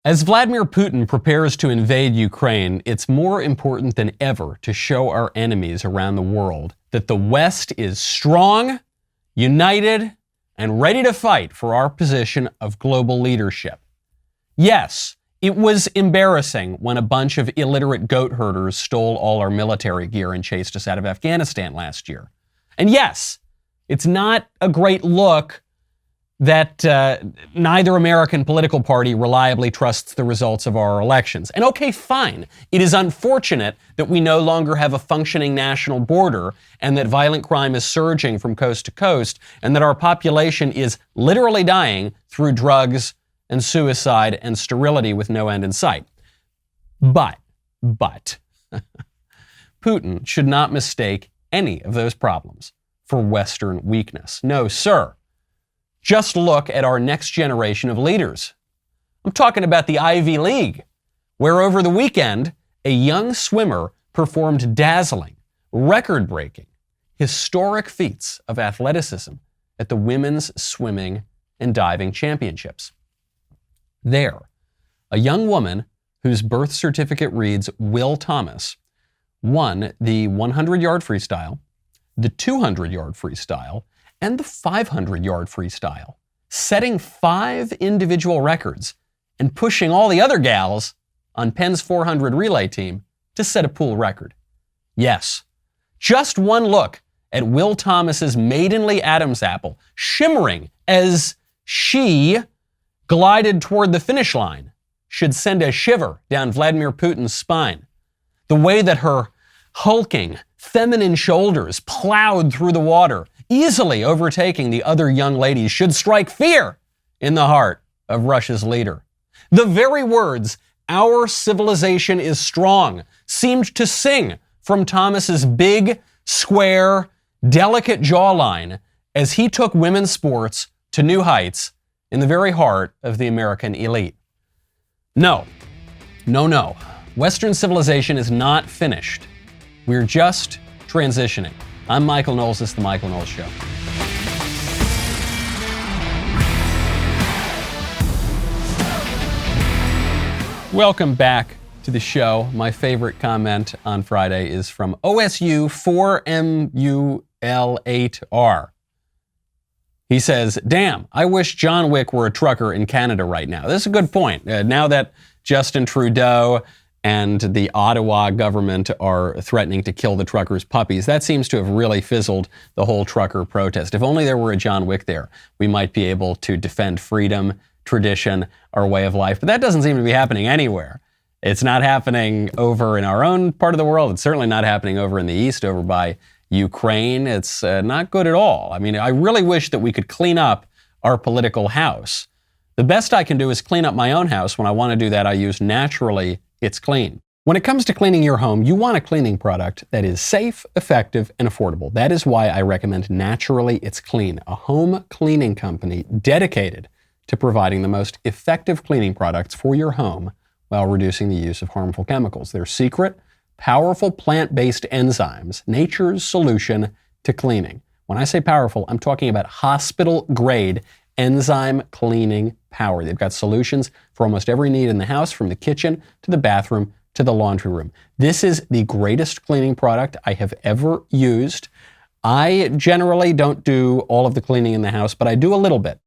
As Vladimir Putin prepares to invade Ukraine, it's more important than ever to show our enemies around the world that the West is strong, united, and ready to fight for our position of global leadership. Yes, it was embarrassing when a bunch of illiterate goat herders stole all our military gear and chased us out of Afghanistan last year. And yes, it's not a great look that neither American political party reliably trusts the results of our elections. And okay, fine. It is unfortunate that we no longer have a functioning national border and that violent crime is surging from coast to coast and that our population is literally dying through drugs and suicide and sterility with no end in sight. But, Putin should not mistake any of those problems for Western weakness. No, sir. Just look at our next generation of leaders. I'm talking about the Ivy League, where over the weekend, a young swimmer performed dazzling, record-breaking, historic feats of athleticism at the Women's Swimming and Diving Championships. There, a young woman whose birth certificate reads Will Thomas won the 100-yard freestyle, the 200-yard freestyle, and the 500-yard freestyle, setting 5 individual records and pushing all the other gals on Penn's 400 relay team to set a pool record. Yes, just one look at Will Thomas's maidenly Adam's apple shimmering as she glided toward the finish line should send a shiver down Vladimir Putin's spine. The way that her hulking, feminine shoulders plowed through the water, easily overtaking the other young ladies, should strike fear in the heart of Russia's leader. The very words, "Our civilization is strong," seemed to sing from Thomas's big, square, delicate jawline as he took women's sports to new heights in the very heart of the American elite. No. Western civilization is not finished. We're just transitioning. I'm Michael Knowles. This is The Michael Knowles Show. Welcome back to the show. My favorite comment on Friday is from OSU 4MUL8R. He says, "Damn, I wish John Wick were a trucker in Canada right now." This is a good point. Now that Justin Trudeau and the Ottawa government are threatening to kill the truckers' puppies, that seems to have really fizzled the whole trucker protest. If only there were a John Wick there, we might be able to defend freedom, tradition, our way of life. But that doesn't seem to be happening anywhere. It's not happening over in our own part of the world. It's certainly not happening over in the East, over by Ukraine. It's not good at all. I mean, I really wish that we could clean up our political house. The best I can do is clean up my own house. When I want to do that, I use Naturally It's Clean. When it comes to cleaning your home, you want a cleaning product that is safe, effective, and affordable. That is why I recommend Naturally It's Clean, a home cleaning company dedicated to providing the most effective cleaning products for your home while reducing the use of harmful chemicals. Their secret, powerful plant-based enzymes, nature's solution to cleaning. When I say powerful, I'm talking about hospital-grade enzyme cleaning power. They've got solutions for almost every need in the house, from the kitchen to the bathroom to the laundry room. This is the greatest cleaning product I have ever used. I generally don't do all of the cleaning in the house, but I do a little bit.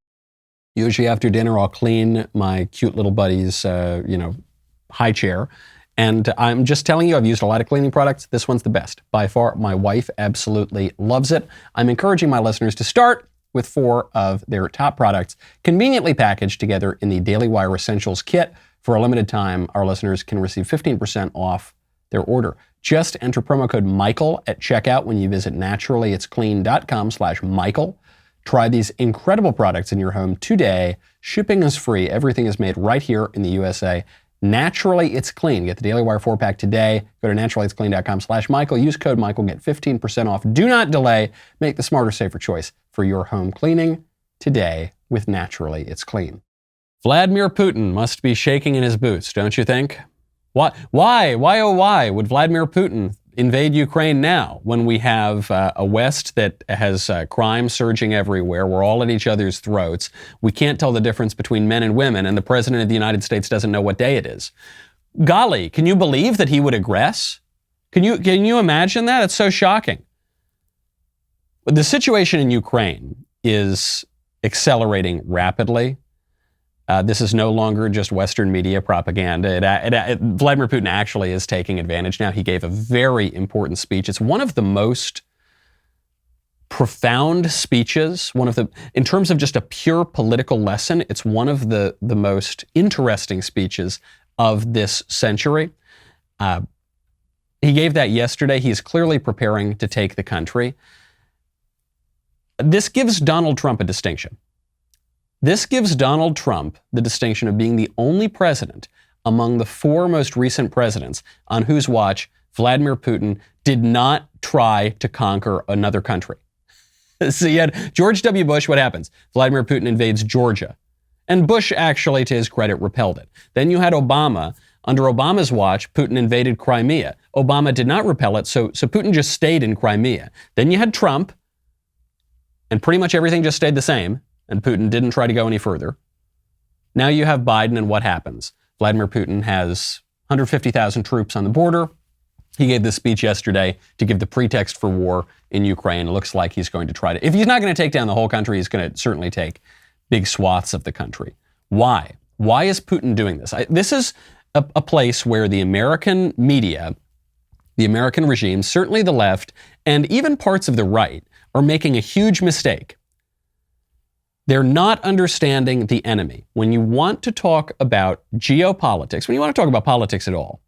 Usually after dinner, I'll clean my cute little buddy's, high chair. And I'm just telling you, I've used a lot of cleaning products. This one's the best. By far, my wife absolutely loves it. I'm encouraging my listeners to start with 4 of their top products, conveniently packaged together in the Daily Wire Essentials Kit. For a limited time, our listeners can receive 15% off their order. Just enter promo code Michael at checkout when you visit naturallyitsclean.com/Michael. Try these incredible products in your home today. Shipping is free. Everything is made right here in the USA. Naturally It's Clean. Get the Daily Wire 4-pack today. Go to naturallyitsclean.com/Michael. Use code Michael. Get 15% off. Do not delay. Make the smarter, safer choice for your home cleaning today with Naturally It's Clean. Vladimir Putin must be shaking in his boots, don't you think? Why would Vladimir Putin invade Ukraine now when we have a West that has crime surging everywhere. We're all at each other's throats. We can't tell the difference between men and women, and the President of the United States doesn't know what day it is. Golly, can you believe that he would aggress? Can you imagine that? It's so shocking. The situation in Ukraine is accelerating rapidly. This is no longer just Western media propaganda. Vladimir Putin actually is taking advantage now. He gave a very important speech. It's one of the most profound speeches, in terms of just a pure political lesson, it's one of the most interesting speeches of this century. He gave that yesterday. He's clearly preparing to take the country. This gives Donald Trump a distinction. This gives Donald Trump the distinction of being the only president among the 4 most recent presidents on whose watch Vladimir Putin did not try to conquer another country. So you had George W. Bush, what happens? Vladimir Putin invades Georgia. And Bush actually, to his credit, repelled it. Then you had Obama. Under Obama's watch, Putin invaded Crimea. Obama did not repel it, so Putin just stayed in Crimea. Then you had Trump, and pretty much everything just stayed the same. And Putin didn't try to go any further. Now you have Biden, and what happens? Vladimir Putin has 150,000 troops on the border. He gave this speech yesterday to give the pretext for war in Ukraine. It looks like he's going to try to, if he's not going to take down the whole country, he's going to certainly take big swaths of the country. Why? Why is Putin doing this? This is a place where the American media, the American regime, certainly the left, and even parts of the right are making a huge mistake. They're not understanding the enemy. When you want to talk about geopolitics, when you want to talk about politics at all,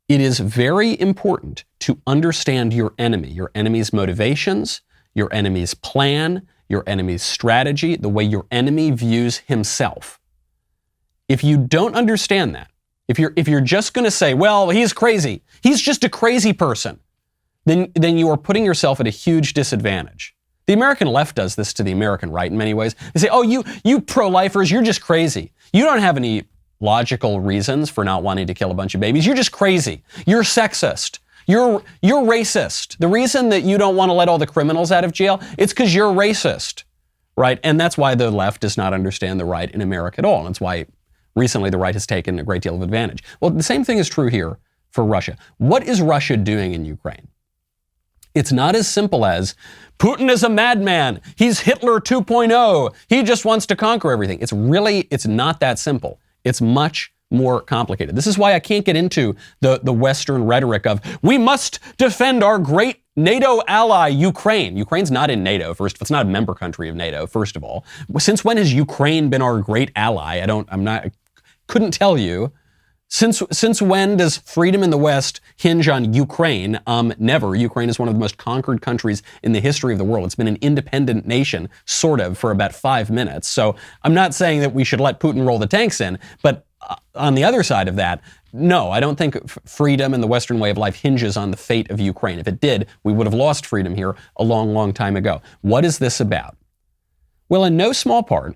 it is very important to understand your enemy, your enemy's motivations, your enemy's plan, your enemy's strategy, the way your enemy views himself. If you don't understand that, if you're just going to say, well, he's crazy, he's just a crazy person, then you are putting yourself at a huge disadvantage. The American left does this to the American right in many ways. They say, oh, you pro-lifers, you're just crazy. You don't have any logical reasons for not wanting to kill a bunch of babies. You're just crazy. You're sexist. You're racist. The reason that you don't want to let all the criminals out of jail, it's because you're racist, right? And that's why the left does not understand the right in America at all. And that's why recently the right has taken a great deal of advantage. Well, the same thing is true here for Russia. What is Russia doing in Ukraine? It's not as simple as, Putin is a madman. He's Hitler 2.0. He just wants to conquer everything. It's not that simple. It's much more complicated. This is why I can't get into the Western rhetoric of, we must defend our great NATO ally, Ukraine. Ukraine's not in NATO, first. It's not a member country of NATO, first of all. Since when has Ukraine been our great ally? Couldn't tell you. Since when does freedom in the West hinge on Ukraine? Never. Ukraine is one of the most conquered countries in the history of the world. It's been an independent nation, sort of, for about 5 minutes. So I'm not saying that we should let Putin roll the tanks in, but on the other side of that, no, I don't think freedom and the Western way of life hinges on the fate of Ukraine. If it did, we would have lost freedom here a long, long time ago. What is this about? Well, in no small part,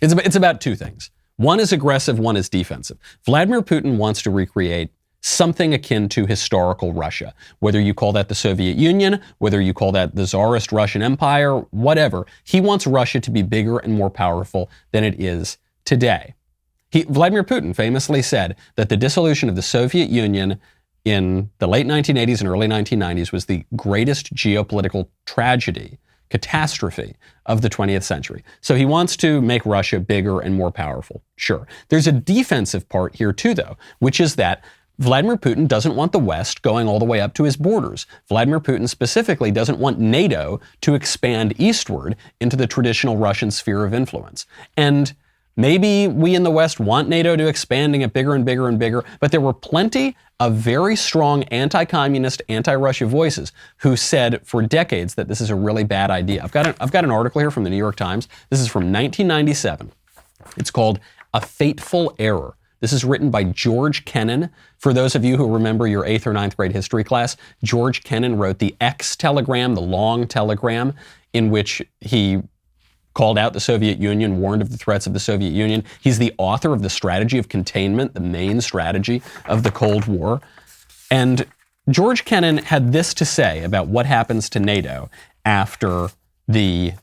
it's about 2 things. One is aggressive, one is defensive. Vladimir Putin wants to recreate something akin to historical Russia. Whether you call that the Soviet Union, whether you call that the Tsarist Russian Empire, whatever. He wants Russia to be bigger and more powerful than it is today. Vladimir Putin famously said that the dissolution of the Soviet Union in the late 1980s and early 1990s was the greatest geopolitical tragedy, catastrophe of the 20th century. So he wants to make Russia bigger and more powerful. Sure. There's a defensive part here too, though, which is that Vladimir Putin doesn't want the West going all the way up to his borders. Vladimir Putin specifically doesn't want NATO to expand eastward into the traditional Russian sphere of influence. And maybe we in the West want NATO to expanding it bigger and bigger and bigger, but there were plenty of very strong anti-communist, anti-Russia voices who said for decades that this is a really bad idea. I've got an article here from the New York Times. This is from 1997. It's called A Fateful Error. This is written by George Kennan. For those of you who remember your 8th or 9th grade history class, George Kennan wrote the X telegram, the long telegram, in which he called out the Soviet Union, warned of the threats of the Soviet Union. He's the author of the Strategy of Containment, the main strategy of the Cold War. And George Kennan had this to say about what happens to NATO after the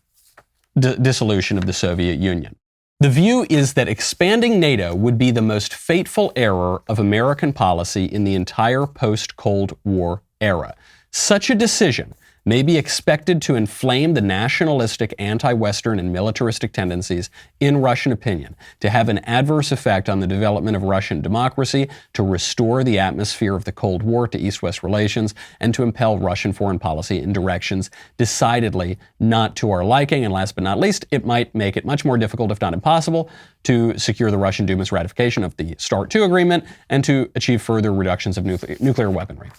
dissolution of the Soviet Union. The view is that expanding NATO would be the most fateful error of American policy in the entire post-Cold War era. Such a decision may be expected to inflame the nationalistic, anti-Western, and militaristic tendencies in Russian opinion, to have an adverse effect on the development of Russian democracy, to restore the atmosphere of the Cold War to East-West relations, and to impel Russian foreign policy in directions decidedly not to our liking. And last but not least, it might make it much more difficult, if not impossible, to secure the Russian Duma's ratification of the START II agreement and to achieve further reductions of nuclear weaponry.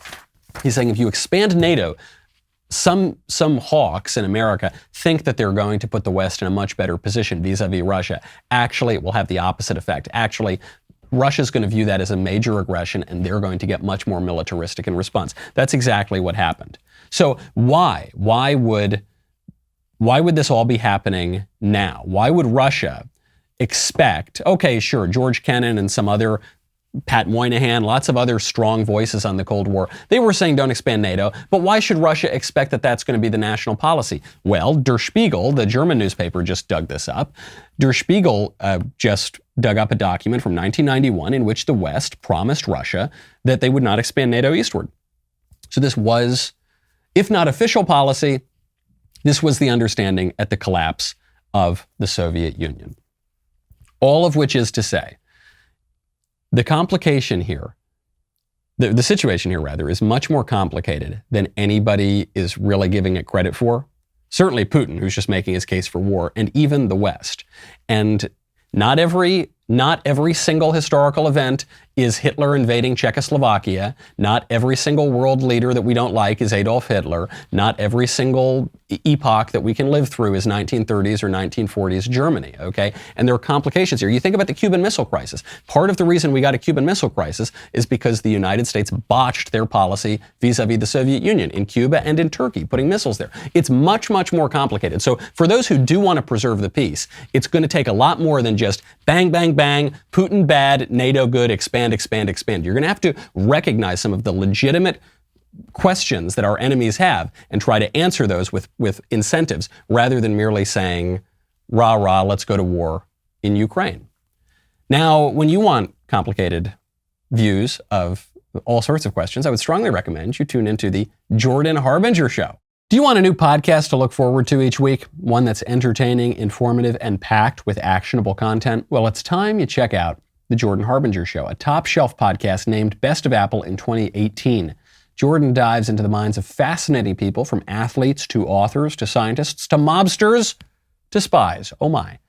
He's saying if you expand NATO, some hawks in America think that they're going to put the West in a much better position vis-a-vis Russia. Actually, it will have the opposite effect. Actually, Russia's going to view that as a major aggression, and they're going to get much more militaristic in response. That's exactly what happened. So why? Why would this all be happening now? Why would Russia expect, okay, sure, George Kennan and some other Pat Moynihan, lots of other strong voices on the Cold War, they were saying don't expand NATO, but why should Russia expect that that's going to be the national policy? Well, Der Spiegel, the German newspaper, just dug this up. Der Spiegel just dug up a document from 1991 in which the West promised Russia that they would not expand NATO eastward. So this was, if not official policy, this was the understanding at the collapse of the Soviet Union. All of which is to say, the complication here, the situation here rather, is much more complicated than anybody is really giving it credit for. Certainly Putin, who's just making his case for war, and even the West. And not every single historical event is Hitler invading Czechoslovakia. Not every single world leader that we don't like is Adolf Hitler. Not every single epoch that we can live through is 1930s or 1940s Germany, okay? And there are complications here. You think about the Cuban Missile Crisis. Part of the reason we got a Cuban Missile Crisis is because the United States botched their policy vis-a-vis the Soviet Union in Cuba and in Turkey, putting missiles there. It's much, much more complicated. So for those who do want to preserve the peace, it's going to take a lot more than just bang, bang, bang, Putin bad, NATO good, expand, expand, expand. You're going to have to recognize some of the legitimate questions that our enemies have and try to answer those with incentives rather than merely saying, rah, rah, let's go to war in Ukraine. Now, when you want complicated views of all sorts of questions, I would strongly recommend you tune into the Jordan Harbinger Show. Do you want a new podcast to look forward to each week? One that's entertaining, informative, and packed with actionable content? Well, it's time you check out The Jordan Harbinger Show, a top-shelf podcast named Best of Apple in 2018. Jordan dives into the minds of fascinating people, from athletes to authors to scientists to mobsters to spies. Oh my.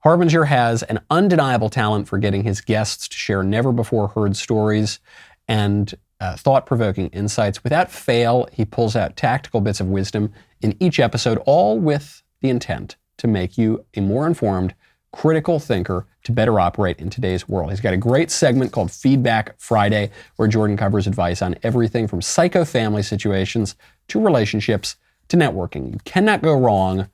Harbinger has an undeniable talent for getting his guests to share never-before-heard stories and thought-provoking insights. Without fail, he pulls out tactical bits of wisdom in each episode, all with the intent to make you a more informed, critical thinker to better operate in today's world. He's got a great segment called Feedback Friday, where Jordan covers advice on everything from psycho family situations to relationships to networking. You cannot go wrong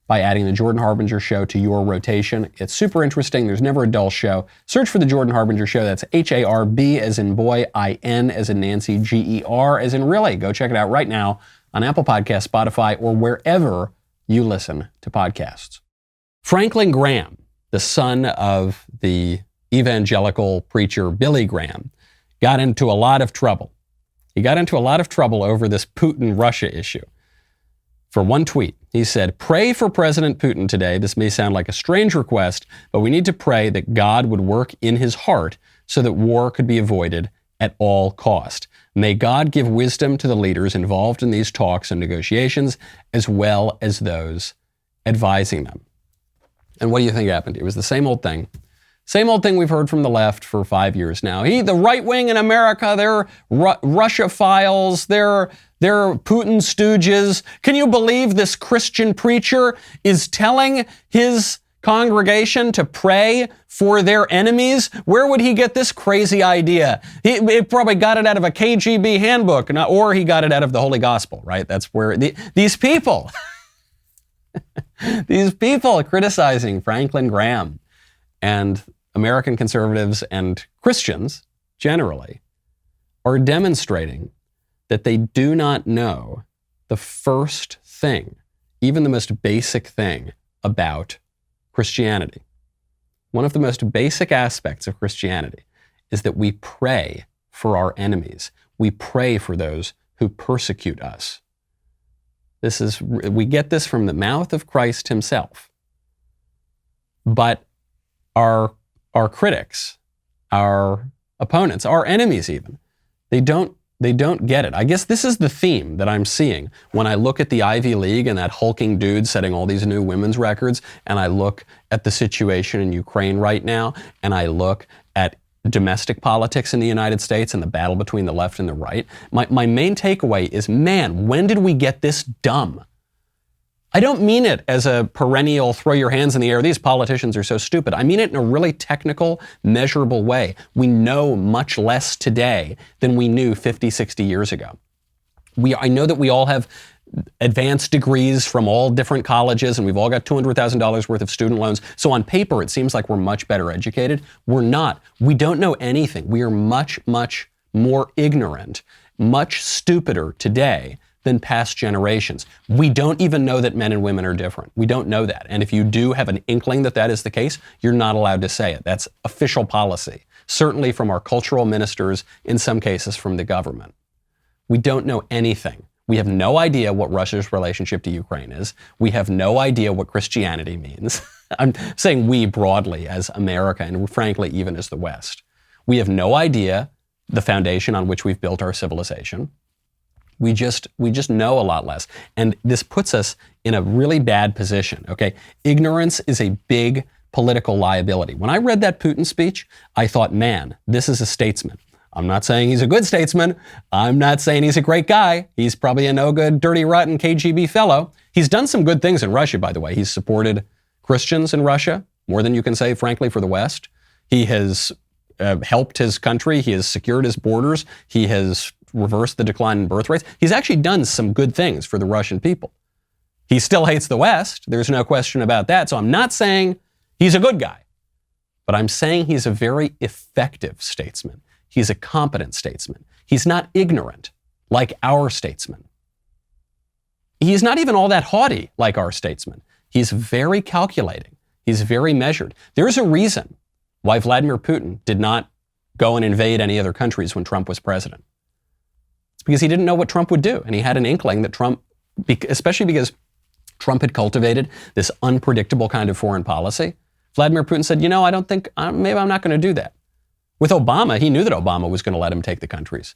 by adding the Jordan Harbinger Show to your rotation. It's super interesting. There's never a dull show. Search for the Jordan Harbinger Show. That's H-A-R-B as in boy, I-N as in Nancy, G-E-R as in really. Go check it out right now on Apple Podcasts, Spotify, or wherever you listen to podcasts. Franklin Graham, the son of the evangelical preacher Billy Graham, got into a lot of trouble. He got into a lot of trouble over this Putin-Russia issue. For one tweet, he said, "Pray for President Putin today. This may sound like a strange request, but we need to pray that God would work in his heart so that war could be avoided at all cost. May God give wisdom to the leaders involved in these talks and negotiations, as well as those advising them." And what do you think happened? It was the same old thing. Same old thing we've heard from the left for 5 years now. The right wing in America, they're Russia files, they're Putin stooges. Can you believe this Christian preacher is telling his congregation to pray for their enemies? Where would he get this crazy idea? He probably got it out of a KGB handbook, or he got it out of the Holy Gospel, right? That's where these people, these people criticizing Franklin Graham and American conservatives and Christians generally are demonstrating that they do not know the first thing, even the most basic thing about Christianity. One of the most basic aspects of Christianity is that we pray for our enemies. We pray for those who persecute us. We get this from the mouth of Christ himself. But our critics, our opponents, our enemies even, they don't get it. I guess this is the theme that I'm seeing when I look at the Ivy League and that hulking dude setting all these new women's records, and I look at the situation in Ukraine right now, and I look at domestic politics in the United States and the battle between the left and the right. My main takeaway is, man, when did we get this dumb? I don't mean it as a perennial throw your hands in the air, these politicians are so stupid. I mean it in a really technical, measurable way. We know much less today than we knew 50, 60 years ago. I know that we all have advanced degrees from all different colleges, and we've all got $200,000 worth of student loans. So on paper, it seems like we're much better educated. We're not. We don't know anything. We are much, much more ignorant, much stupider today than past generations. We don't even know that men and women are different. We don't know that. And if you do have an inkling that that is the case, you're not allowed to say it. That's official policy, certainly from our cultural ministers, in some cases from the government. We don't know anything. We have no idea what Russia's relationship to Ukraine is. We have no idea what Christianity means. I'm saying we broadly as America, and frankly, even as the West. We have no idea the foundation on which we've built our civilization. We just know a lot less. And this puts us in a really bad position, okay? Ignorance is a big political liability. When I read that Putin speech, I thought, man, this is a statesman. I'm not saying he's a good statesman. I'm not saying he's a great guy. He's probably a no good, dirty, rotten KGB fellow. He's done some good things in Russia, by the way. He's supported Christians in Russia, more than you can say, frankly, for the West. He has helped his country. He has secured his borders. He has reversed the decline in birth rates. He's actually done some good things for the Russian people. He still hates the West. There's no question about that. So I'm not saying he's a good guy, but I'm saying he's a very effective statesman. He's a competent statesman. He's not ignorant like our statesmen. He's not even all that haughty like our statesmen. He's very calculating. He's very measured. There's a reason why Vladimir Putin did not go and invade any other countries when Trump was president. It's because he didn't know what Trump would do. And he had an inkling that Trump, especially because Trump had cultivated this unpredictable kind of foreign policy, Vladimir Putin said, maybe I'm not going to do that. With Obama, he knew that Obama was going to let him take the countries.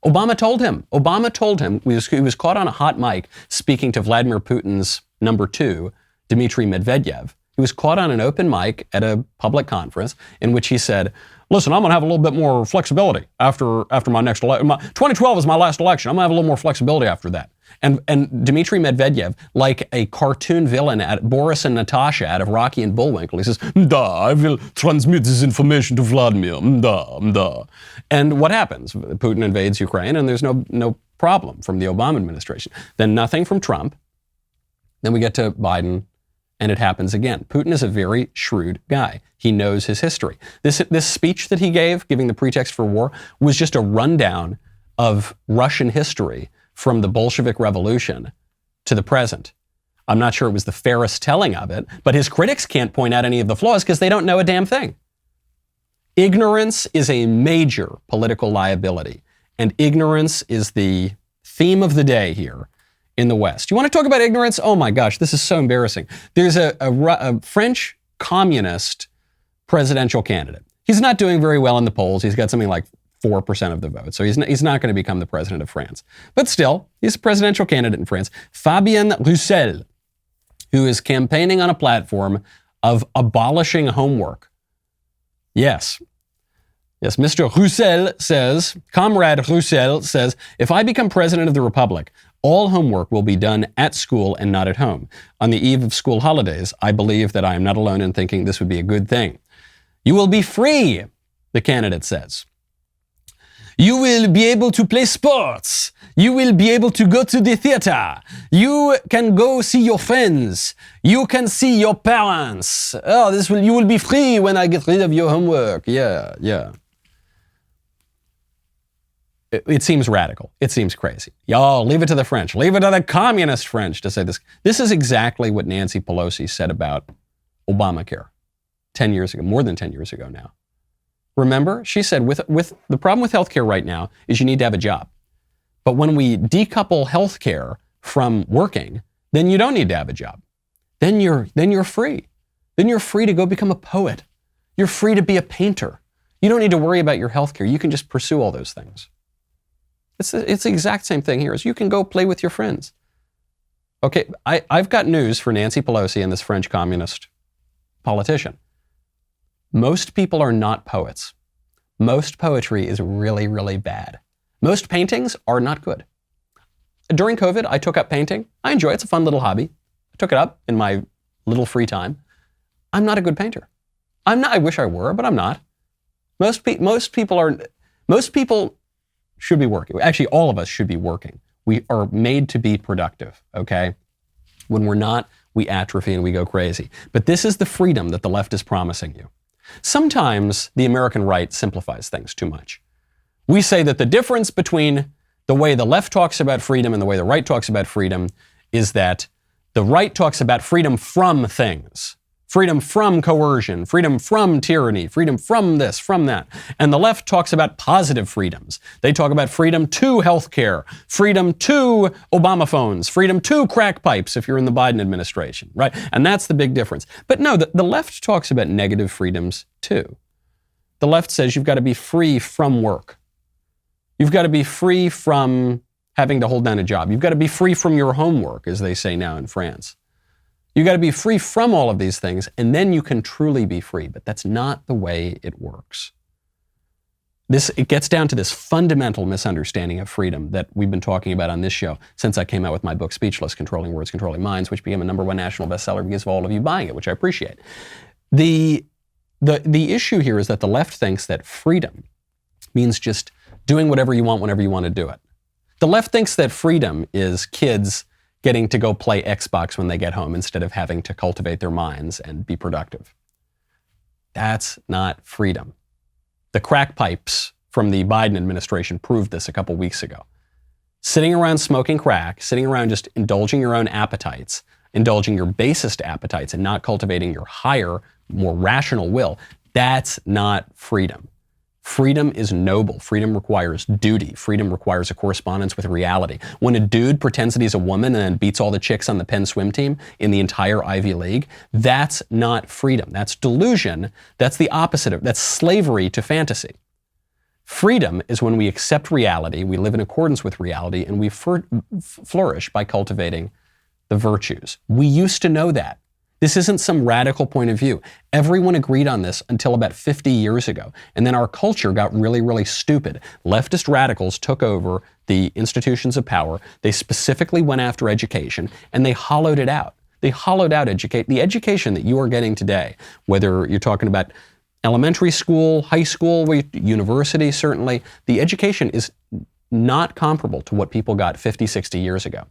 Obama told him, he was caught on a hot mic speaking to Vladimir Putin's number 2, Dmitry Medvedev. He was caught on an open mic at a public conference in which he said, listen, I'm going to have a little bit more flexibility after my next election. 2012 is my last election. I'm going to have a little more flexibility after that. And Dmitry Medvedev, like a cartoon villain at Boris and Natasha out of Rocky and Bullwinkle, he says, I will transmit this information to Vladimir. And what happens? Putin invades Ukraine and there's no problem from the Obama administration. Then nothing from Trump. Then we get to Biden. And it happens again. Putin is a very shrewd guy. He knows his history. This speech that he gave, giving the pretext for war, was just a rundown of Russian history from the Bolshevik Revolution to the present. I'm not sure it was the fairest telling of it, but his critics can't point out any of the flaws because they don't know a damn thing. Ignorance is a major political liability, and ignorance is the theme of the day here in the West. You want to talk about ignorance? Oh my gosh, this is so embarrassing. There's a French communist presidential candidate. He's not doing very well in the polls. He's got something like 4% of the vote. So he's not going to become the president of France. But still, he's a presidential candidate in France. Fabien Roussel, who is campaigning on a platform of abolishing homework. Yes, Mr. Roussel says, Comrade Roussel says, if I become president of the Republic, all homework will be done at school and not at home. On the eve of school holidays, I believe that I am not alone in thinking this would be a good thing. You will be free, the candidate says. You will be able to play sports. You will be able to go to the theater. You can go see your friends. You can see your parents. You will be free when I get rid of your homework. Yeah. it seems radical. It seems crazy. Y'all, leave it to the French. Leave it to the communist French to say this. This is exactly what Nancy Pelosi said about Obamacare 10 years ago, more than 10 years ago now. Remember, she said with the problem with healthcare right now is you need to have a job. But when we decouple healthcare from working, then you don't need to have a job. Then you're free. Then you're free to go become a poet. You're free to be a painter. You don't need to worry about your healthcare. You can just pursue all those things. It's the exact same thing here. As you can go play with your friends. Okay, I've got news for Nancy Pelosi and this French communist politician. Most people are not poets. Most poetry is really, really bad. Most paintings are not good. During COVID, I took up painting. I enjoy it. It's a fun little hobby. I took it up in my little free time. I'm not a good painter. I'm not. I wish I were, but I'm not. Most people should be working. Actually, all of us should be working. We are made to be productive, okay? When we're not, we atrophy and we go crazy. But this is the freedom that the left is promising you. Sometimes the American right simplifies things too much. We say that the difference between the way the left talks about freedom and the way the right talks about freedom is that the right talks about freedom from things. Freedom from coercion, freedom from tyranny, freedom from this, from that. And the left talks about positive freedoms. They talk about freedom to healthcare, freedom to Obama phones, freedom to crack pipes if you're in the Biden administration, right? And that's the big difference. But no, the left talks about negative freedoms too. The left says you've got to be free from work. You've got to be free from having to hold down a job. You've got to be free from your homework, as they say now in France. You got to be free from all of these things, and then you can truly be free. But that's not the way it works. It gets down to this fundamental misunderstanding of freedom that we've been talking about on this show since I came out with my book, Speechless, Controlling Words, Controlling Minds, which became a #1 national bestseller because of all of you buying it, which I appreciate. The issue here is that the left thinks that freedom means just doing whatever you want whenever you want to do it. The left thinks that freedom is kids getting to go play Xbox when they get home instead of having to cultivate their minds and be productive. That's not freedom. The crack pipes from the Biden administration proved this a couple weeks ago. Sitting around smoking crack, sitting around just indulging your own appetites, indulging your basest appetites and not cultivating your higher, more rational will, that's not freedom. Freedom is noble. Freedom requires duty. Freedom requires a correspondence with reality. When a dude pretends that he's a woman and then beats all the chicks on the Penn swim team in the entire Ivy League, that's not freedom. That's delusion. That's the opposite of, that's slavery to fantasy. Freedom is when we accept reality, we live in accordance with reality, and we flourish by cultivating the virtues. We used to know that. This isn't some radical point of view. Everyone agreed on this until about 50 years ago. And then our culture got really, really stupid. Leftist radicals took over the institutions of power. They specifically went after education, and they hollowed it out. They hollowed out the education that you are getting today, whether you're talking about elementary school, high school, university, certainly. The education is not comparable to what people got 50, 60 years ago.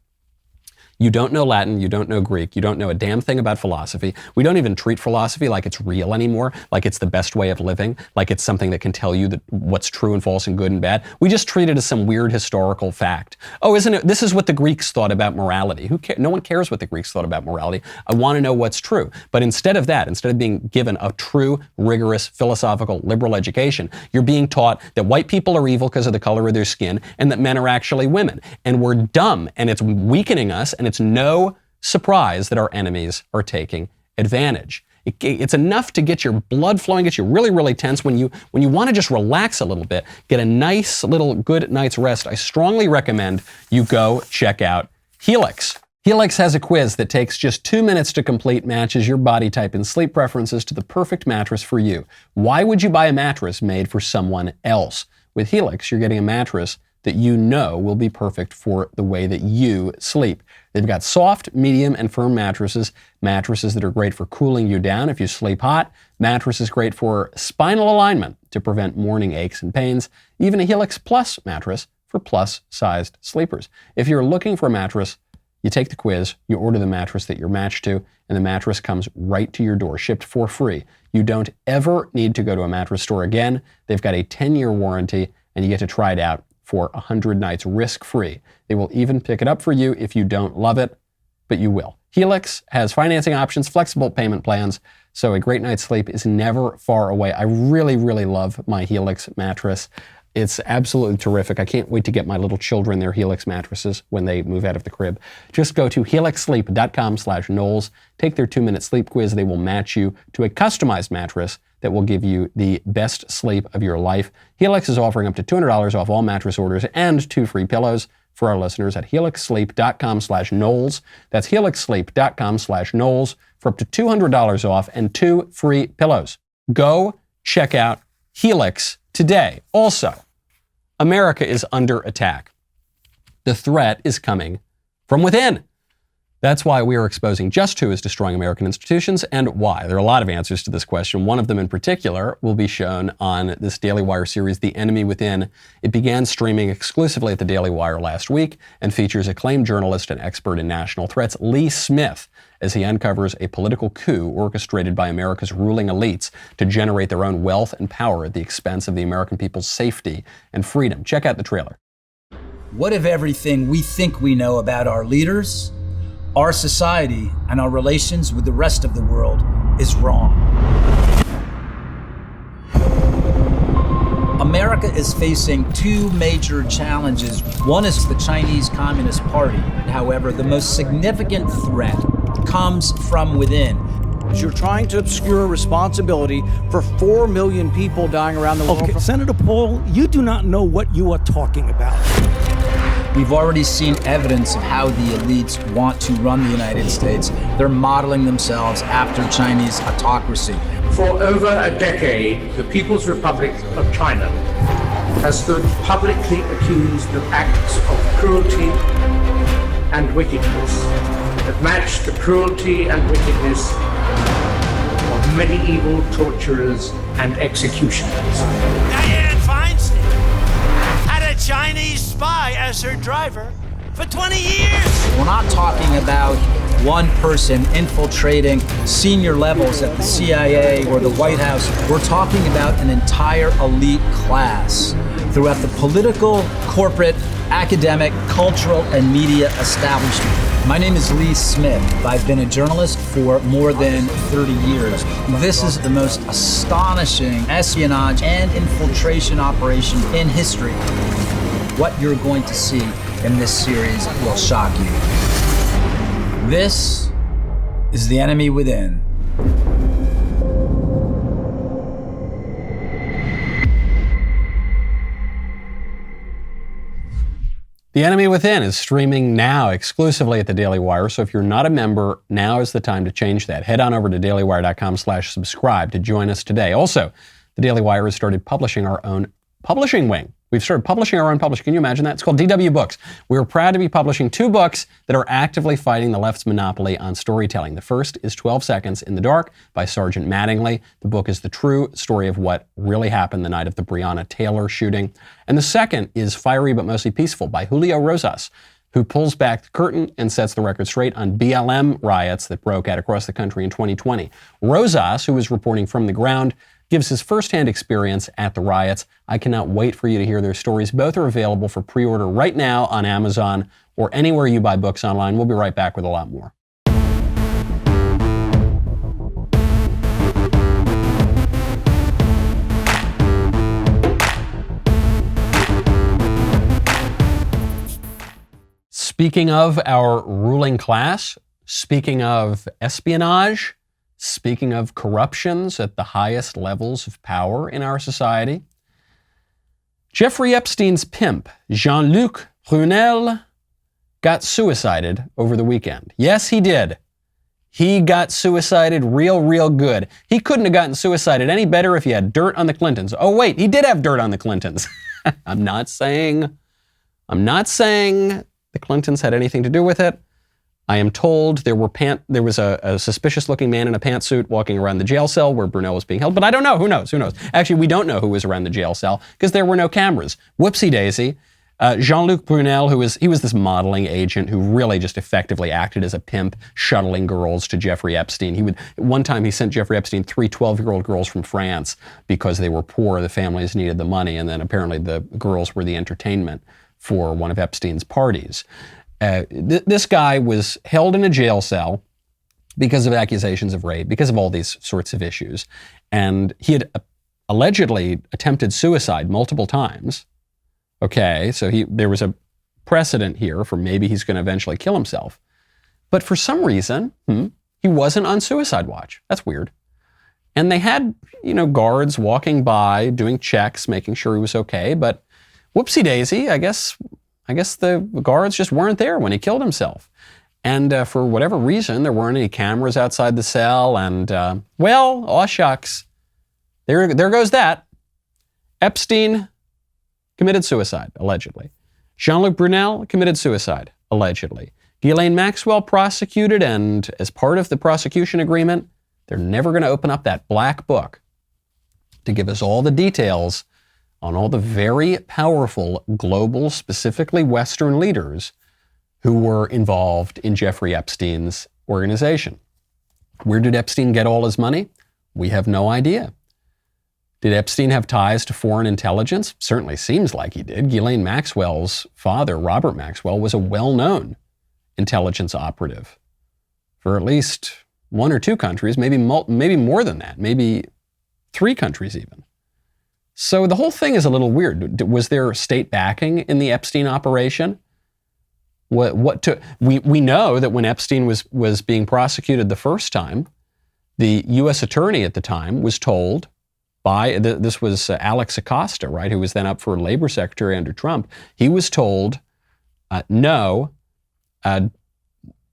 You don't know Latin, you don't know Greek, you don't know a damn thing about philosophy. We don't even treat philosophy like it's real anymore, like it's the best way of living, like it's something that can tell you that what's true and false and good and bad. We just treat it as some weird historical fact. Oh, isn't it? This is what the Greeks thought about morality. No one cares what the Greeks thought about morality. I want to know what's true. But instead of that, instead of being given a true, rigorous, philosophical, liberal education, you're being taught that white people are evil because of the color of their skin and that men are actually women. And we're dumb, and it's weakening us, and it's no surprise that our enemies are taking advantage. It's enough to get your blood flowing, get you really, really tense. When you want to just relax a little bit, get a nice little good night's rest, I strongly recommend you go check out Helix. Helix has a quiz that takes just 2 minutes to complete, matches your body type and sleep preferences to the perfect mattress for you. Why would you buy a mattress made for someone else? With Helix, you're getting a mattress that you know will be perfect for the way that you sleep. They've got soft, medium, and firm mattresses that are great for cooling you down if you sleep hot, mattresses great for spinal alignment to prevent morning aches and pains, even a Helix Plus mattress for plus-sized sleepers. If you're looking for a mattress, you take the quiz, you order the mattress that you're matched to, and the mattress comes right to your door, shipped for free. You don't ever need to go to a mattress store again. They've got a 10-year warranty, and you get to try it out for 100 nights risk-free. They will even pick it up for you if you don't love it, but you will. Helix has financing options, flexible payment plans, so a great night's sleep is never far away. I really, really love my Helix mattress. It's absolutely terrific. I can't wait to get my little children their Helix mattresses when they move out of the crib. Just go to helixsleep.com/Knowles. Take their 2-minute sleep quiz. They will match you to a customized mattress that will give you the best sleep of your life. Helix is offering up to $200 off all mattress orders and 2 free pillows for our listeners at helixsleep.com/Knowles. That's helixsleep.com/Knowles for up to $200 off and 2 free pillows. Go check out Helix today. Also, America is under attack. The threat is coming from within. That's why we are exposing just who is destroying American institutions and why. There are a lot of answers to this question. One of them in particular will be shown on this Daily Wire series, The Enemy Within. It began streaming exclusively at the Daily Wire last week and features acclaimed journalist and expert in national threats, Lee Smith, as he uncovers a political coup orchestrated by America's ruling elites to generate their own wealth and power at the expense of the American people's safety and freedom. Check out the trailer. What if everything we think we know about our leaders, our society, and our relations with the rest of the world is wrong? America is facing 2 major challenges. One is the Chinese Communist Party. However, the most significant threat comes from within. You're trying to obscure responsibility for 4 million people dying around the world. Okay, Senator Paul, you do not know what you are talking about. We've already seen evidence of how the elites want to run the United States. They're modeling themselves after Chinese autocracy. For over a decade, the People's Republic of China has stood publicly accused of acts of cruelty and wickedness that match the cruelty and wickedness of medieval torturers and executioners. Dianne Feinstein had a Chinese spy as her driver for 20 years. We're not talking about one person infiltrating senior levels at the CIA or the White House. We're talking about an entire elite class throughout the political, corporate, academic, cultural, and media establishment. My name is Lee Smith. I've been a journalist for more than 30 years. This is the most astonishing espionage and infiltration operation in history. What you're going to see in this series will shock you. This is The Enemy Within. The Enemy Within is streaming now exclusively at the Daily Wire, so if you're not a member, now is the time to change that. Head on over to dailywire.com/subscribe to join us today. Also, the Daily Wire has started publishing our own publishing wing. We've started publishing our own publishing. Can you imagine that? It's called DW Books. We're proud to be publishing 2 books that are actively fighting the left's monopoly on storytelling. The first is 12 Seconds in the Dark by Sergeant Mattingly. The book is the true story of what really happened the night of the Breonna Taylor shooting. And the second is Fiery But Mostly Peaceful by Julio Rosas, who pulls back the curtain and sets the record straight on BLM riots that broke out across the country in 2020. Rosas, who is reporting from the ground, gives his firsthand experience at the riots. I cannot wait for you to hear their stories. Both are available for pre-order right now on Amazon or anywhere you buy books online. We'll be right back with a lot more. Speaking of our ruling class, speaking of espionage, speaking of corruptions at the highest levels of power in our society, Jeffrey Epstein's pimp, Jean-Luc Brunel, got suicided over the weekend. Yes, he did. He got suicided real good. He couldn't have gotten suicided any better if he had dirt on the Clintons. Oh wait, he did have dirt on the Clintons. I'm not saying the Clintons had anything to do with it. I am told there was a suspicious-looking man in a pantsuit walking around the jail cell where Brunel was being held, but I don't know. Who knows? Actually, we don't know who was around the jail cell because there were no cameras. Whoopsie-daisy. Jean-Luc Brunel, he was this modeling agent who really just effectively acted as a pimp, shuttling girls to Jeffrey Epstein. One time he sent Jeffrey Epstein 3 12-year-old girls from France because they were poor, the families needed the money, and then apparently the girls were the entertainment for one of Epstein's parties. This guy was held in a jail cell because of accusations of rape, because of all these sorts of issues. And he had allegedly attempted suicide multiple times. Okay, so there was a precedent here for maybe he's going to eventually kill himself. But for some reason, he wasn't on suicide watch. That's weird. And they had, guards walking by, doing checks, making sure he was okay. But whoopsie daisy, I guess the guards just weren't there when he killed himself. And for whatever reason, there weren't any cameras outside the cell. And, aw shucks. There goes that. Epstein committed suicide, allegedly. Jean-Luc Brunel committed suicide, allegedly. Ghislaine Maxwell prosecuted, and as part of the prosecution agreement, they're never going to open up that black book to give us all the details on all the very powerful global, specifically Western leaders who were involved in Jeffrey Epstein's organization. Where did Epstein get all his money? We have no idea. Did Epstein have ties to foreign intelligence? Certainly seems like he did. Ghislaine Maxwell's father, Robert Maxwell, was a well-known intelligence operative for at least 1 or 2 countries, maybe more than that, maybe 3 countries even. So the whole thing is a little weird. Was there state backing in the Epstein operation? We know that when Epstein was being prosecuted the first time, the U.S. attorney at the time was told this was Alex Acosta, right, who was then up for labor secretary under Trump. He was told, no,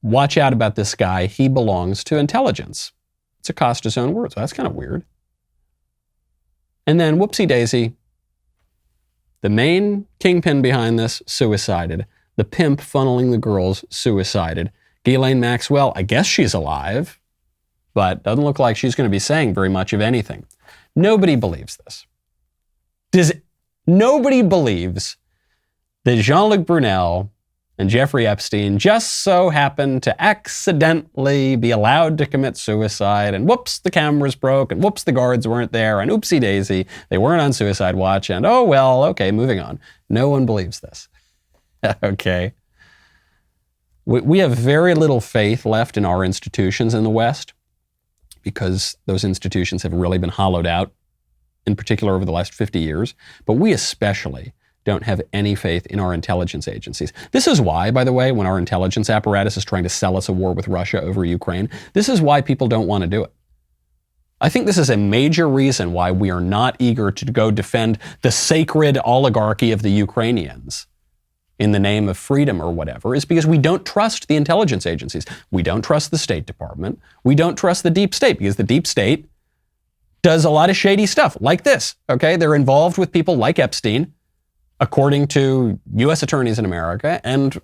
watch out about this guy. He belongs to intelligence. It's Acosta's own words. That's kind of weird. And then, whoopsie daisy, the main kingpin behind this suicided. The pimp funneling the girls suicided. Ghislaine Maxwell, I guess she's alive, but doesn't look like she's going to be saying very much of anything. Nobody believes this. Nobody believes that Jean-Luc Brunel and Jeffrey Epstein just so happened to accidentally be allowed to commit suicide, and whoops, the cameras broke, and whoops, the guards weren't there, and oopsie daisy, they weren't on suicide watch, and oh well, okay, moving on. No one believes this. Okay. We have very little faith left in our institutions in the West, because those institutions have really been hollowed out, in particular over the last 50 years. But we especially don't have any faith in our intelligence agencies. This is why, by the way, when our intelligence apparatus is trying to sell us a war with Russia over Ukraine, this is why people don't want to do it. I think this is a major reason why we are not eager to go defend the sacred oligarchy of the Ukrainians in the name of freedom or whatever, is because we don't trust the intelligence agencies. We don't trust the State Department. We don't trust the deep state, because the deep state does a lot of shady stuff like this, okay? They're involved with people like Epstein, according to U.S. attorneys in America, and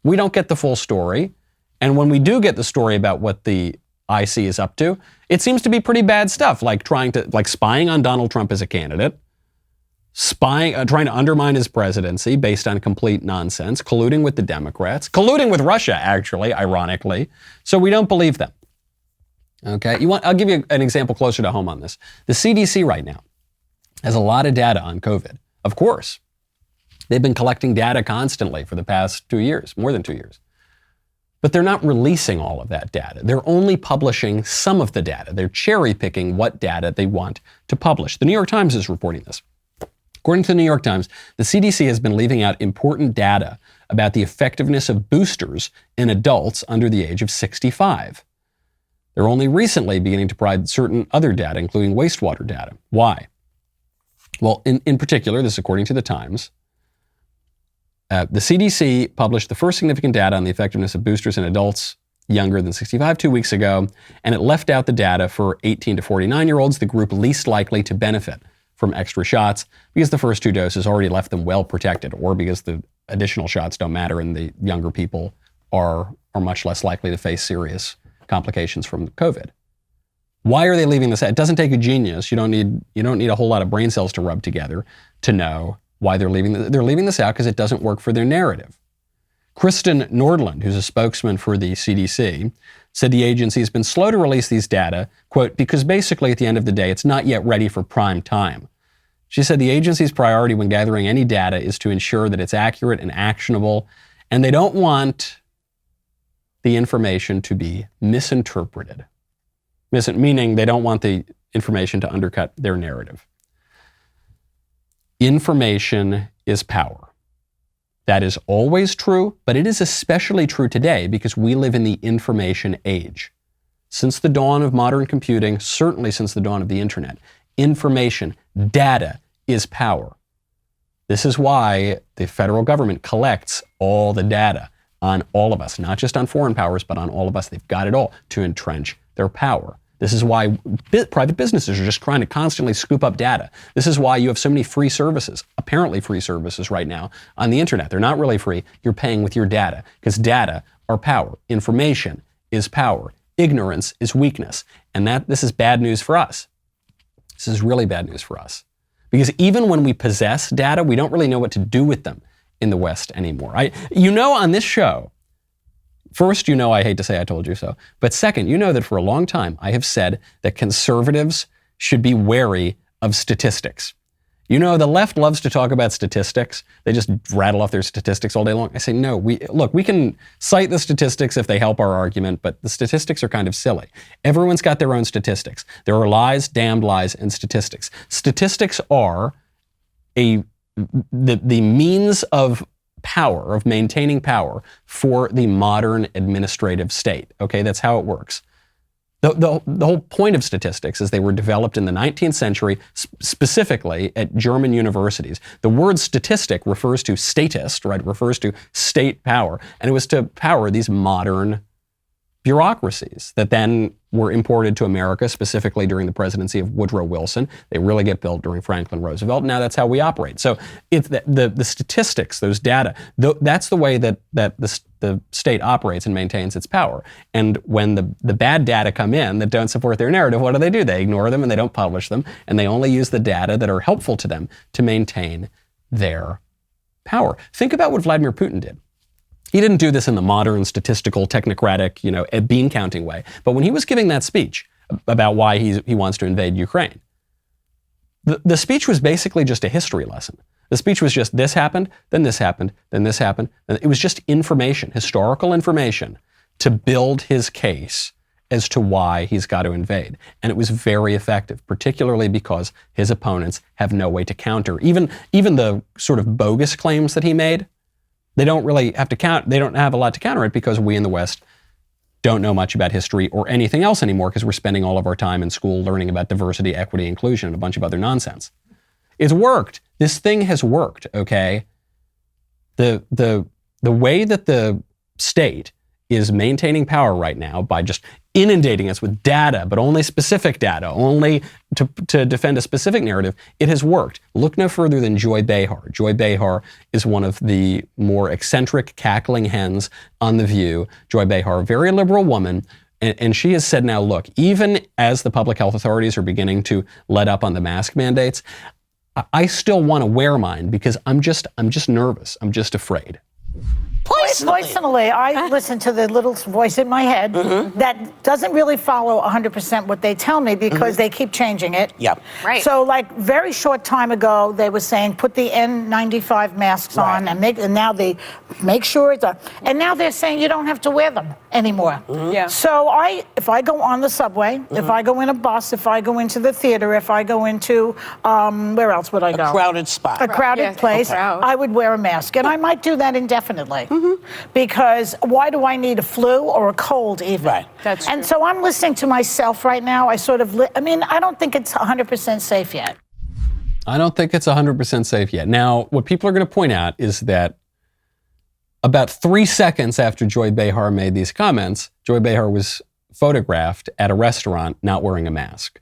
we don't get the full story. And when we do get the story about what the IC is up to, it seems to be pretty bad stuff, like spying on Donald Trump as a candidate, trying to undermine his presidency based on complete nonsense, colluding with the Democrats, colluding with Russia, actually, ironically. So we don't believe them. Okay, I'll give you an example closer to home on this. The CDC right now has a lot of data on COVID. Of course, they've been collecting data constantly for the past 2 years, more than 2 years. But they're not releasing all of that data. They're only publishing some of the data. They're cherry picking what data they want to publish. The New York Times is reporting this. According to the New York Times, the CDC has been leaving out important data about the effectiveness of boosters in adults under the age of 65. They're only recently beginning to provide certain other data, including wastewater data. Why? Well, in particular, this is according to the Times, the CDC published the first significant data on the effectiveness of boosters in adults younger than 65 2 weeks ago, and it left out the data for 18 to 49-year-olds, the group least likely to benefit from extra shots, because the first 2 doses already left them well protected, or because the additional shots don't matter and the younger people are much less likely to face serious complications from COVID. Why are they leaving this out? It doesn't take a genius. You don't need a whole lot of brain cells to rub together to know why they're leaving this out, because it doesn't work for their narrative. Kristen Nordland, who's a spokesman for the CDC, said the agency has been slow to release these data, quote, because basically at the end of the day, it's not yet ready for prime time. She said the agency's priority when gathering any data is to ensure that it's accurate and actionable, and they don't want the information to be misinterpreted. Meaning they don't want the information to undercut their narrative. Information is power. That is always true, but it is especially true today because we live in the information age. Since the dawn of modern computing, certainly since the dawn of the internet, information, data is power. This is why the federal government collects all the data on all of us, not just on foreign powers, but on all of us. They've got it all to entrench their power. This is why private businesses are just trying to constantly scoop up data. This is why you have so many free services, apparently free services right now on the internet. They're not really free. You're paying with your data because data are power. Information is power. Ignorance is weakness. And this is bad news for us. This is really bad news for us. Because even when we possess data, we don't really know what to do with them in the West anymore. On this show, first, I hate to say I told you so, but second, that for a long time I have said that conservatives should be wary of statistics. The left loves to talk about statistics. They just rattle off their statistics all day long. I say, no, we can cite the statistics if they help our argument, but the statistics are kind of silly. Everyone's got their own statistics. There are lies, damned lies, and statistics. Statistics are the means of power, of maintaining power for the modern administrative state. Okay, that's how it works. The whole point of statistics is they were developed in the 19th century, specifically at German universities. The word statistic refers to statist, right? It refers to state power. And it was to power these modern bureaucracies that then were imported to America, specifically during the presidency of Woodrow Wilson. They really get built during Franklin Roosevelt. Now that's how we operate. So it's the statistics, those data, that's the way that the state operates and maintains its power. And when the bad data come in that don't support their narrative, what do? They ignore them and they don't publish them, and they only use the data that are helpful to them to maintain their power. Think about what Vladimir Putin did. He didn't do this in the modern statistical, technocratic, bean counting way. But when he was giving that speech about why he wants to invade Ukraine, the speech was basically just a history lesson. The speech was just this happened, then this happened, then this happened. It was just information, historical information, to build his case as to why he's got to invade. And it was very effective, particularly because his opponents have no way to counter. Even the sort of bogus claims that he made, they don't really have to count. They don't have a lot to counter it because we in the West don't know much about history or anything else anymore because we're spending all of our time in school learning about diversity, equity, inclusion, and a bunch of other nonsense. It's worked. This thing has worked, okay? The way that the state is maintaining power right now by just inundating us with data, but only specific data, only to defend a specific narrative, it has worked. Look no further than Joy Behar. Joy Behar is one of the more eccentric, cackling hens on The View. Joy Behar, a very liberal woman, and she has said now, look, even as the public health authorities are beginning to let up on the mask mandates, I still want to wear mine because I'm just nervous. I'm just afraid. Personally, I listen to the little voice in my head that doesn't really follow 100% what they tell me because they keep changing it. Yep. Right. So, very short time ago, they were saying put the N95 masks on and now they make sure it's on. And now they're saying you don't have to wear them anymore. Yeah. So if I go on the subway, if I go in a bus, if I go into the theater, if I go into where else would I go? A crowded spot. A crowded place. I would wear a mask, and I might do that indefinitely. Because why do I need a flu or a cold even? Right. That's true. And so I'm listening to myself right now. I don't think it's 100% safe yet. I don't think it's 100% safe yet. Now, what people are going to point out is that about 3 seconds after Joy Behar made these comments, Joy Behar was photographed at a restaurant not wearing a mask.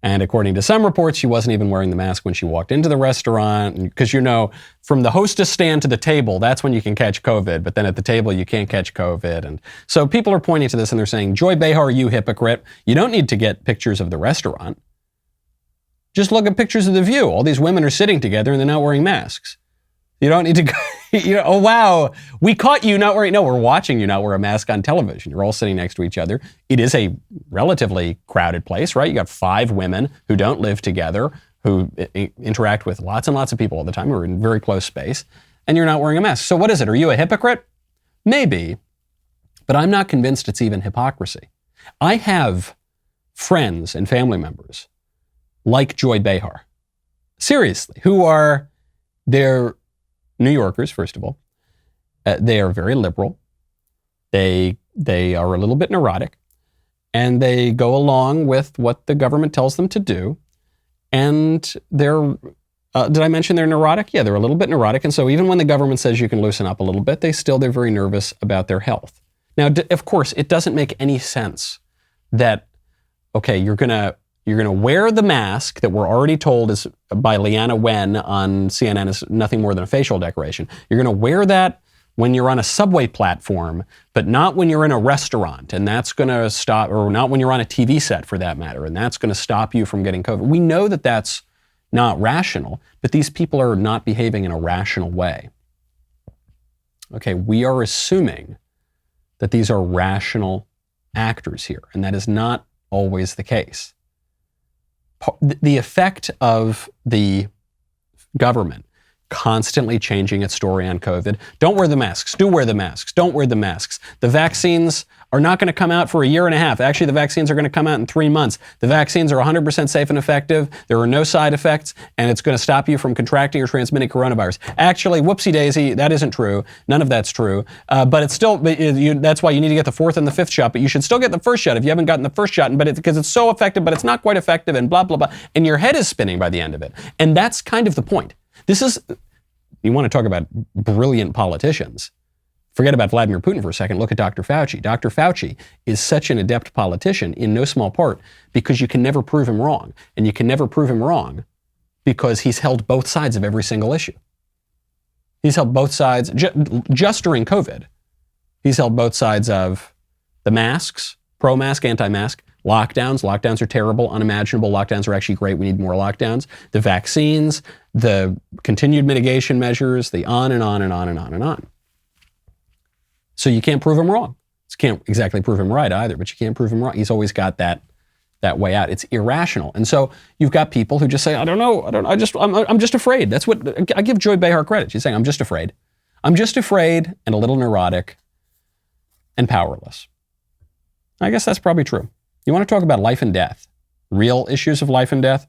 And according to some reports, she wasn't even wearing the mask when she walked into the restaurant. Because, from the hostess stand to the table, that's when you can catch COVID. But then at the table, you can't catch COVID. And so people are pointing to this and they're saying, Joy Behar, you hypocrite. You don't need to get pictures of the restaurant. Just look at pictures of The View. All these women are sitting together and they're not wearing masks. You don't need to go, oh wow, we caught you not wearing, no, we're watching you not wear a mask on television. You're all sitting next to each other. It is a relatively crowded place, right? You got 5 women who don't live together, who interact with lots and lots of people all the time, who are in very close space, and you're not wearing a mask. So what is it? Are you a hypocrite? Maybe, but I'm not convinced it's even hypocrisy. I have friends and family members like Joy Behar, seriously, who are, they're New Yorkers, first of all. They are very liberal. They are a little bit neurotic, and they go along with what the government tells them to do. And they're, did I mention they're neurotic? Yeah, they're a little bit neurotic. And so even when the government says you can loosen up a little bit, they're very nervous about their health. Now, of course, it doesn't make any sense that, okay, you're gonna wear the mask that we're already told is by Leanna Wen on CNN is nothing more than a facial decoration. You're gonna wear that when you're on a subway platform, but not when you're in a restaurant, and that's gonna stop, or not when you're on a TV set for that matter, and that's gonna stop you from getting COVID. We know that that's not rational, but these people are not behaving in a rational way. Okay, we are assuming that these are rational actors here, and that is not always the case. The effect of the government constantly changing its story on COVID. Don't wear the masks. Do wear the masks. Don't wear the masks. The vaccines are not going to come out for a year and a half. Actually, the vaccines are going to come out in 3 months. The vaccines are 100% safe and effective. There are no side effects, and it's going to stop you from contracting or transmitting coronavirus. Actually, whoopsie daisy, that isn't true. None of that's true. But it's still, that's why you need to get the 4th and the 5th shot, but you should still get the first shot if you haven't gotten the first shot, because it's so effective, but it's not quite effective, and blah, blah, blah. And your head is spinning by the end of it. And that's kind of the point. This is, you want to talk about brilliant politicians. Forget about Vladimir Putin for a second. Look at Dr. Fauci. Dr. Fauci is such an adept politician in no small part because you can never prove him wrong. And you can never prove him wrong because he's held both sides of every single issue. He's held both sides, just during COVID, he's held both sides of the masks, pro-mask, anti-mask, lockdowns. Lockdowns are terrible, unimaginable. Lockdowns are actually great. We need more lockdowns. The vaccines, the continued mitigation measures, the on and on and on and on and on. So you can't prove him wrong. You can't exactly prove him right either, but you can't prove him wrong. He's always got that way out. It's irrational. And so you've got people who just say, I'm just afraid. That's what, I give Joy Behar credit. She's saying, I'm just afraid. I'm just afraid and a little neurotic and powerless. I guess that's probably true. You want to talk about life and death, real issues of life and death?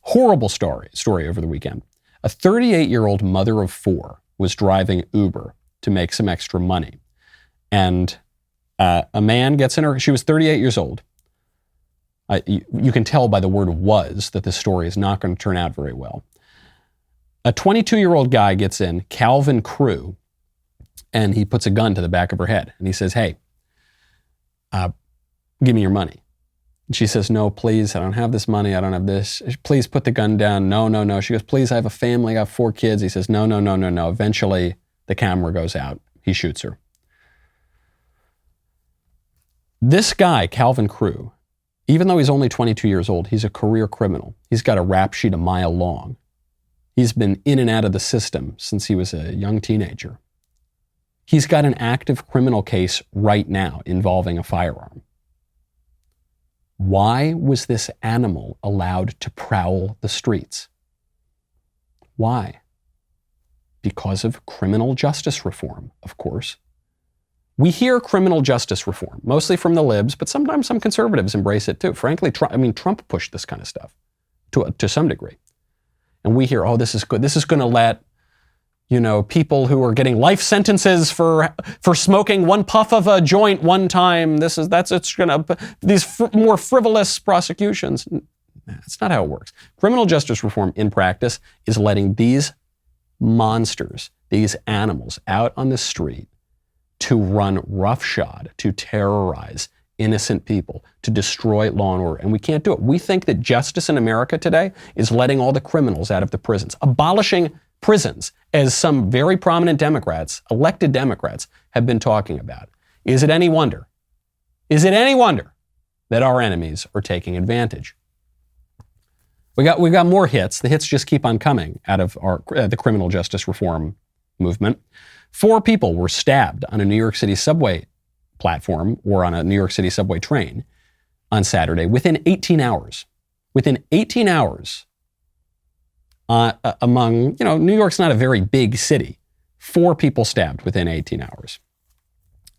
Horrible story over the weekend. A 38-year-old mother of 4 was driving Uber to make some extra money. And a man gets in her, she was 38 years old. You can tell by the word was that this story is not going to turn out very well. A 22-year-old guy gets in, Calvin Crew, and he puts a gun to the back of her head. And he says, hey, give me your money. And she says, no, please, I don't have this money. I don't have this. Please put the gun down. No. She goes, please, I have a family. I got 4 kids. He says, no. Eventually, the camera goes out. He shoots her. This guy, Calvin Crew, even though he's only 22 years old, he's a career criminal. He's got a rap sheet a mile long. He's been in and out of the system since he was a young teenager. He's got an active criminal case right now involving a firearm. Why was this animal allowed to prowl the streets? Why? Because of criminal justice reform, of course. We hear criminal justice reform, mostly from the libs, but sometimes some conservatives embrace it too. Frankly, Trump pushed this kind of stuff to some degree. And we hear, oh, this is good. This is going to let, people who are getting life sentences for smoking 1 puff of a joint one time. It's going to, these more frivolous prosecutions. That's not how it works. Criminal justice reform in practice is letting these monsters, these animals out on the street to run roughshod, to terrorize innocent people, to destroy law and order. And we can't do it. We think that justice in America today is letting all the criminals out of the prisons, abolishing prisons, as some very prominent Democrats, elected Democrats, have been talking about. Is it any wonder? Is it any wonder that our enemies are taking advantage? We got more hits. The hits just keep on coming out of the criminal justice reform movement. 4 people were stabbed on a New York City subway platform or on a New York City subway train on Saturday within 18 hours. Within 18 hours, among, New York's not a very big city. 4 people stabbed within 18 hours.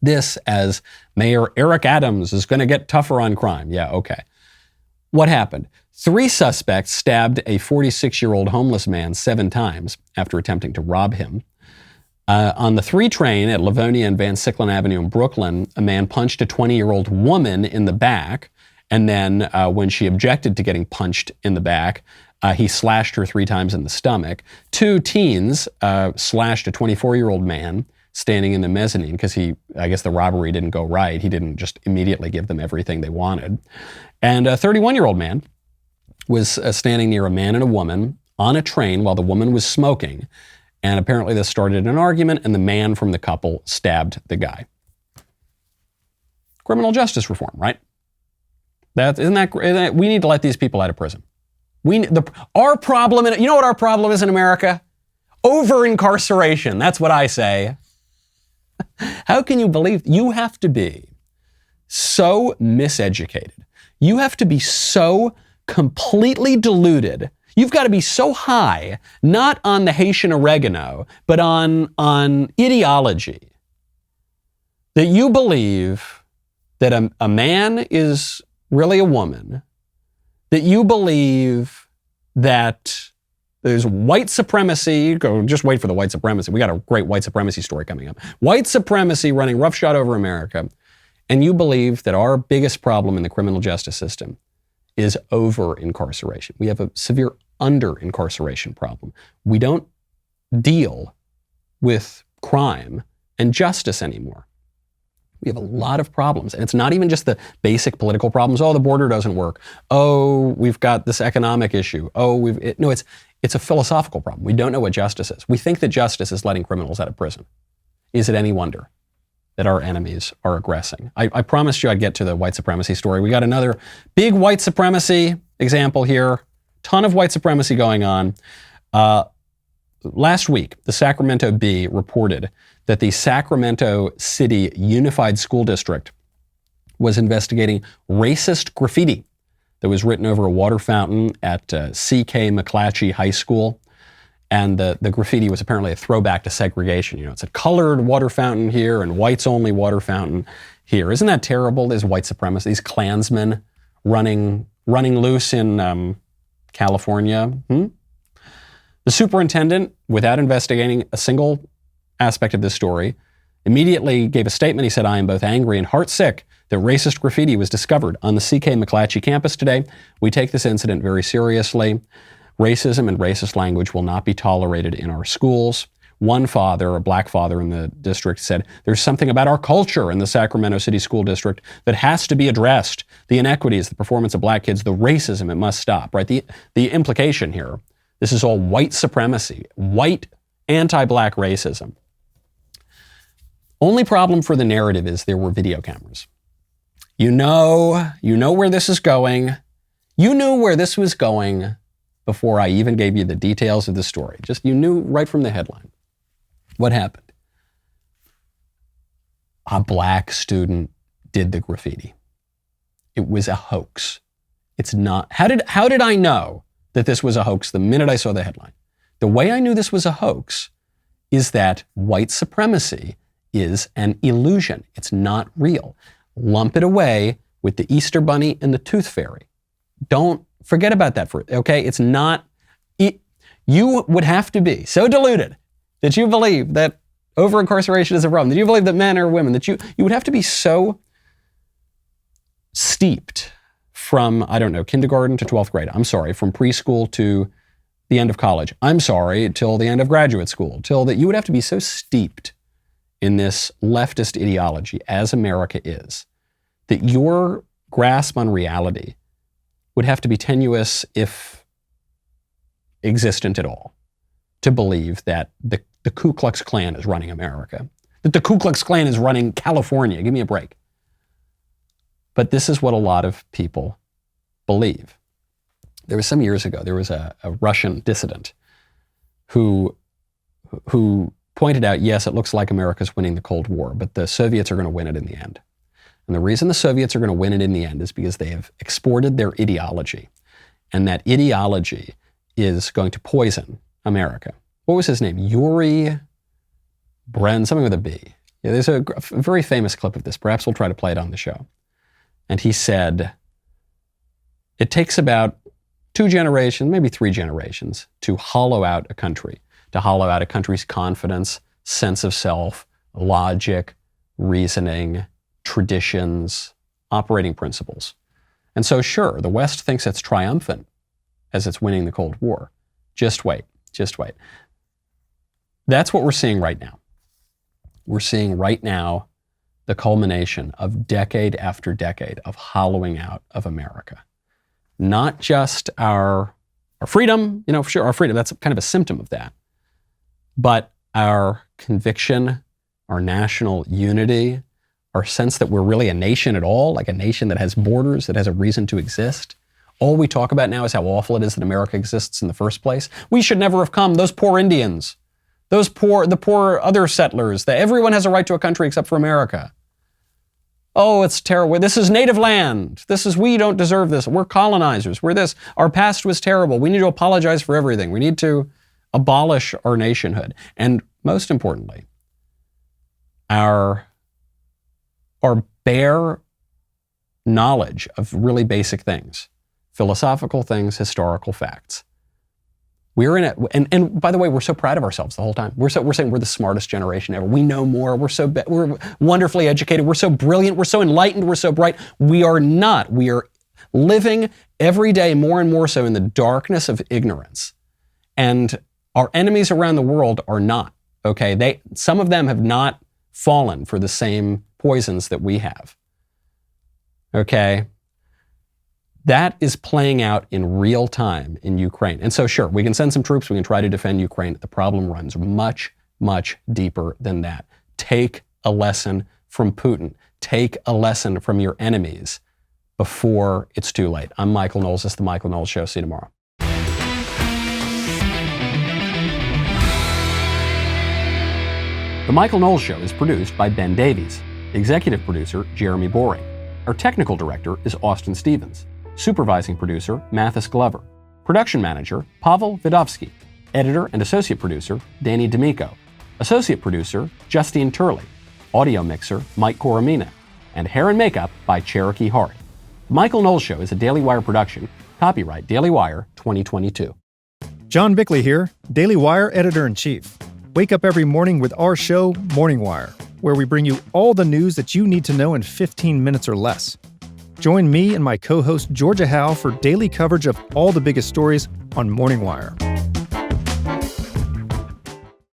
This, as Mayor Eric Adams is going to get tougher on crime. Yeah, okay. What happened? 3 suspects stabbed a 46-year-old homeless man 7 times after attempting to rob him. On the 3 train at Livonia and Van Siclen Avenue in Brooklyn, a man punched a 20-year-old woman in the back, and then when she objected to getting punched in the back, he slashed her 3 times in the stomach. 2 teens slashed a 24-year-old man standing in the mezzanine because I guess the robbery didn't go right. He didn't just immediately give them everything they wanted. And a 31-year-old man was standing near a man and a woman on a train while the woman was smoking. And apparently this started an argument, and the man from the couple stabbed the guy. Criminal justice reform, right? Isn't that we need to let these people out of prison. Our problem, you know what our problem is in America? Over-incarceration. That's what I say. How can you believe? You have to be so miseducated. You have to be so completely deluded. You've got to be so high, not on the Haitian oregano, but on ideology, that you believe that a man is really a woman, that you believe that there's white supremacy. Just wait for the white supremacy. We got a great white supremacy story coming up. White supremacy running roughshod over America. And you believe that our biggest problem in the criminal justice system is over-incarceration. We have a severe under-incarceration problem. We don't deal with crime and justice anymore. We have a lot of problems. And it's not even just the basic political problems. Oh, the border doesn't work. Oh, we've got this economic issue. Oh, it's a philosophical problem. We don't know what justice is. We think that justice is letting criminals out of prison. Is it any wonder that our enemies are aggressing? I promised you I'd get to the white supremacy story. We got another big white supremacy example here. Ton of white supremacy going on. Last week, the Sacramento Bee reported that the Sacramento City Unified School District was investigating racist graffiti that was written over a water fountain at C.K. McClatchy High School. And the graffiti was apparently a throwback to segregation. It's a colored water fountain here and whites only water fountain here. Isn't that terrible? These white supremacists, these Klansmen running loose in California. The superintendent, without investigating a single aspect of this story, immediately gave a statement. He said, "I am both angry and heartsick that racist graffiti was discovered on the C.K. McClatchy campus today. We take this incident very seriously. Racism and racist language will not be tolerated in our schools." One father, a black father in the district, said, "There's something about our culture in the Sacramento City School District that has to be addressed. The inequities, the performance of black kids, the racism, it must stop," right? The implication here, this is all white supremacy, white anti-black racism. Only problem for the narrative is there were video cameras. You know where this is going. You knew where this was going before I even gave you the details of the story. Just you knew right from the headline. What happened? A black student did the graffiti. It was a hoax. It's not. How did I know that this was a hoax the minute I saw the headline? The way I knew this was a hoax is that white supremacy is an illusion. It's not real. Lump it away with the Easter Bunny and the Tooth Fairy. Don't forget about that okay? It's not, you would have to be so deluded that you believe that over-incarceration is a problem, that you believe that men are women, that you would have to be so steeped from, I don't know, kindergarten to 12th grade. I'm sorry, from preschool to the end of college. I'm sorry, till the end of graduate school, till that you would have to be so steeped in this leftist ideology, as America is, that your grasp on reality would have to be tenuous, if existent at all, to believe that the Ku Klux Klan is running America, that the Ku Klux Klan is running California. Give me a break. But this is what a lot of people believe. There was some years ago, there was a Russian dissident who pointed out, yes, it looks like America's winning the Cold War, but the Soviets are going to win it in the end. And the reason the Soviets are going to win it in the end is because they have exported their ideology. And that ideology is going to poison America. What was his name? Yuri Bren, something with a B. Yeah, there's a very famous clip of this. Perhaps we'll try to play it on the show. And he said, it takes about 2 generations, maybe 3 generations, to hollow out a country, to hollow out a country's confidence, sense of self, logic, reasoning, traditions, operating principles. And so sure, the West thinks it's triumphant as it's winning the Cold War. Just wait, just wait. That's what we're seeing right now. We're seeing right now the culmination of decade after decade of hollowing out of America. Not just our freedom, sure, our freedom, that's kind of a symptom of that, but our conviction, our national unity, our sense that we're really a nation at all, like a nation that has borders, that has a reason to exist. All we talk about now is how awful it is that America exists in the first place. We should never have come. Those poor Indians, the poor other settlers, that everyone has a right to a country except for America. Oh, it's terrible. This is native land. We don't deserve this. We're colonizers. We're this. Our past was terrible. We need to apologize for everything. We need to abolish our nationhood. And most importantly, our bare knowledge of really basic things, philosophical things, historical facts. We're in it, and by the way, we're so proud of ourselves the whole time. We're saying we're the smartest generation ever. We know more. We're wonderfully educated. We're so brilliant. We're so enlightened. We're so bright. We are not. We are living every day more and more so in the darkness of ignorance. And our enemies around the world are not. Okay, some of them have not fallen for the same poisons that we have. Okay. That is playing out in real time in Ukraine. And so sure, we can send some troops, we can try to defend Ukraine. The problem runs much, much deeper than that. Take a lesson from Putin. Take a lesson from your enemies before it's too late. I'm Michael Knowles. This is The Michael Knowles Show. See you tomorrow. The Michael Knowles Show is produced by Ben Davies. Executive producer, Jeremy Boring. Our technical director is Austin Stevens. Supervising producer, Mathis Glover. Production manager, Pavel Vidovsky. Editor and associate producer, Danny D'Amico. Associate producer, Justine Turley. Audio mixer, Mike Coromina. And hair and makeup by Cherokee Hart. The Michael Knowles Show is a Daily Wire production. Copyright Daily Wire 2022. John Bickley here, Daily Wire Editor-in-Chief. Wake up every morning with our show, Morning Wire, where we bring you all the news that you need to know in 15 minutes or less. Join me and my co-host Georgia Howe for daily coverage of all the biggest stories on Morning Wire.